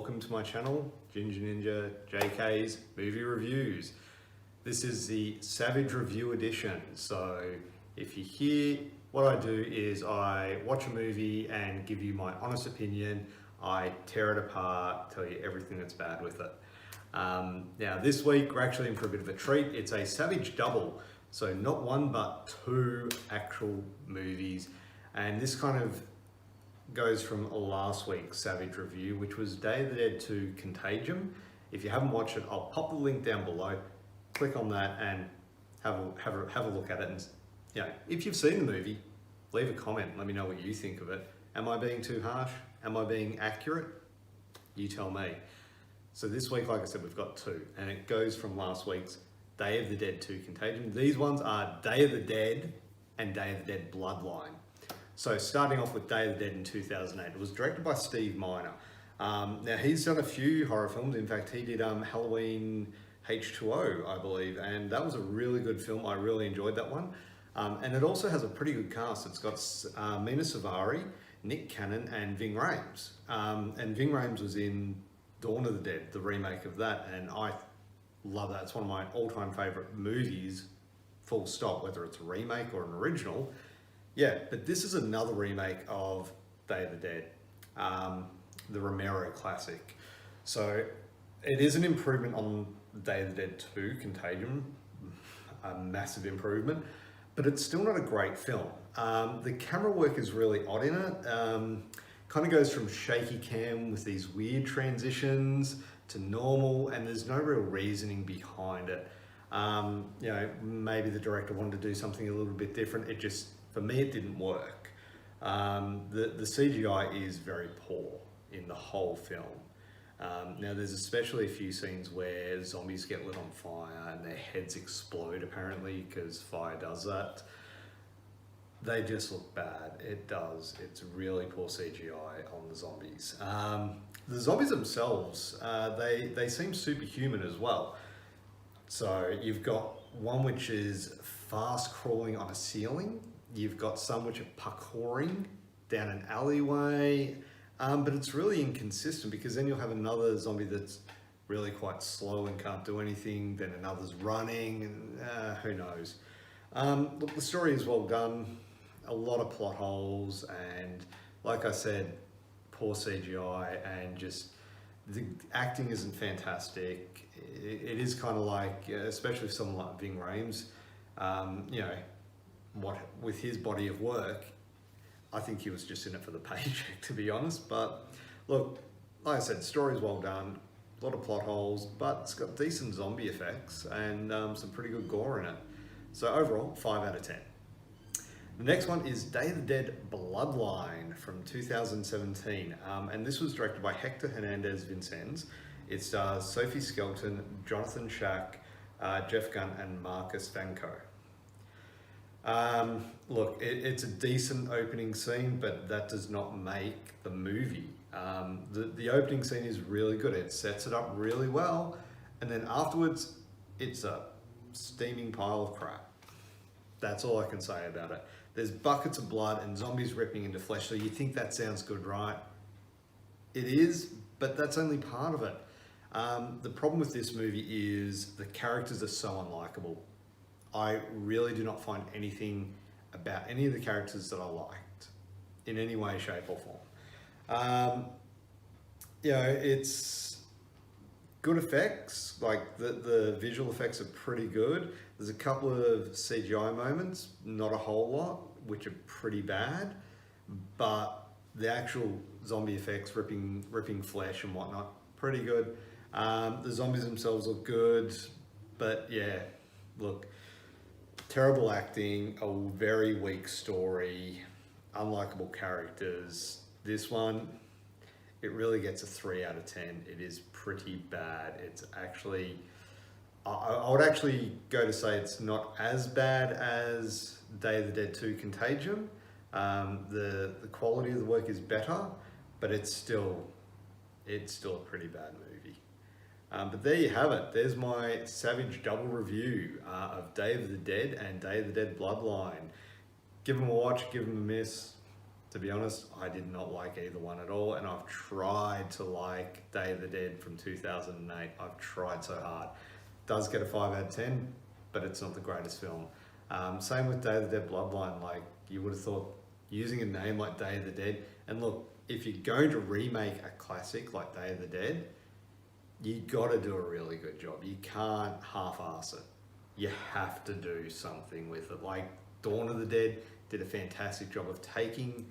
welcome to my channel, Ginger Ninja JK's Movie Reviews. This is the Savage Review Edition. So if you're here, what I do is I watch a movie and give you my honest opinion. I tear it apart, tell you everything that's bad with it. Now this week we're actually in for a bit of a treat. It's a Savage double. So not one but two actual movies. And this kind of goes from last week's Savage review, which was Day of the Dead 2 Contagion. If you haven't watched it, I'll pop the link down below. Click on that and have a look at it. And if you've seen the movie, leave a comment. Let me know what you think of it. Am I being too harsh? Am I being accurate? You tell me. So this week, like I said, we've got two, and it goes from last week's Day of the Dead 2 Contagion. These ones are Day of the Dead and Day of the Dead Bloodline. So starting off with Day of the Dead in 2008, it was directed by Steve Miner. Now he's done a few horror films. In fact, he did Halloween H2O, I believe, and that was a really good film. I really enjoyed that one. And it also has a pretty good cast. It's got Mina Suvari, Nick Cannon, and Ving Rhames. And Ving Rhames was in Dawn of the Dead, the remake of that, and I love that. It's one of my all-time favorite movies, full stop, whether it's a remake or an original. Yeah, but this is another remake of Day of the Dead, the Romero classic. So it is an improvement on Day of the Dead 2 Contagion, a massive improvement, but it's still not a great film. The camera work is really odd in it. Kind of goes from shaky cam with these weird transitions to normal, and there's no real reasoning behind it. Maybe the director wanted to do something a little bit different. For me, it didn't work. The CGI is very poor in the whole film. Now, there's especially a few scenes where zombies get lit on fire and their heads explode, apparently, because fire does that. They just look bad. It does. It's really poor CGI on the zombies. The zombies themselves, they seem superhuman as well. So you've got one which is fast crawling on a ceiling. You've got some which are parkouring down an alleyway, but it's really inconsistent because then you'll have another zombie that's really quite slow and can't do anything, then another's running, and who knows. Look, the story is well done, a lot of plot holes, and like I said, poor CGI, and just the acting isn't fantastic. It is kind of like, especially someone like Ving Rhames, with his body of work, I think he was just in it for the paycheck, to be honest. But look, like I said, story's well done, a lot of plot holes, but it's got decent zombie effects and some pretty good gore in it. So overall, 5 out of 10. The next one is Day of the Dead Bloodline from 2017, and this was directed by Hector Hernandez-Vincenz. It stars Sophie Skelton, Jonathan Schack, Jeff Gunn, and Marcus Vanko. Look, it's a decent opening scene, but that does not make the movie. The opening scene is really good. It sets it up really well, and then afterwards, it's a steaming pile of crap. That's all I can say about it. There's buckets of blood and zombies ripping into flesh, so you think that sounds good, right? It is, but that's only part of it. The problem with this movie is the characters are so unlikable. I really do not find anything about any of the characters that I liked in any way, shape or form. It's good effects, like the visual effects are pretty good. There's a couple of CGI moments, not a whole lot, which are pretty bad, but the actual zombie effects, ripping flesh and whatnot, pretty good. The zombies themselves look good, but yeah, look, terrible acting, a very weak story, unlikable characters. This one, it really gets a 3 out of 10. It is pretty bad. It's actually, I would actually go to say it's not as bad as Day of the Dead 2 Contagion. The quality of the work is better, but it's still a pretty bad movie. But there you have it. There's my Savage double review of Day of the Dead and Day of the Dead Bloodline. Give them a watch, give them a miss. To be honest, I did not like either one at all, and I've tried to like Day of the Dead from 2008. I've tried so hard. Does get a 5 out of 10, but it's not the greatest film. Same with Day of the Dead Bloodline. Like, you would have thought, using a name like Day of the Dead, and look, if you're going to remake a classic like Day of the Dead, you got to do a really good job. You can't half-ass it. You have to do something with it. Like Dawn of the Dead did a fantastic job of taking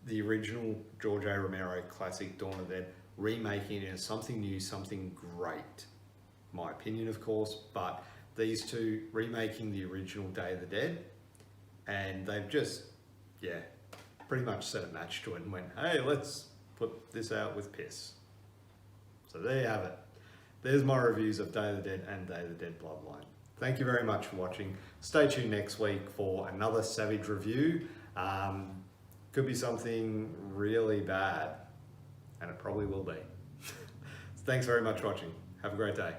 the original George A. Romero classic Dawn of the Dead, remaking it into something new, something great. My opinion, of course, but these two remaking the original Day of the Dead, and they've just, yeah, pretty much set a match to it and went, hey, let's put this out with piss. So there you have it. There's my reviews of Day of the Dead and Day of the Dead Bloodline. Thank you very much for watching. Stay tuned next week for another Savage review. Could be something really bad, and it probably will be. Thanks very much for watching. Have a great day.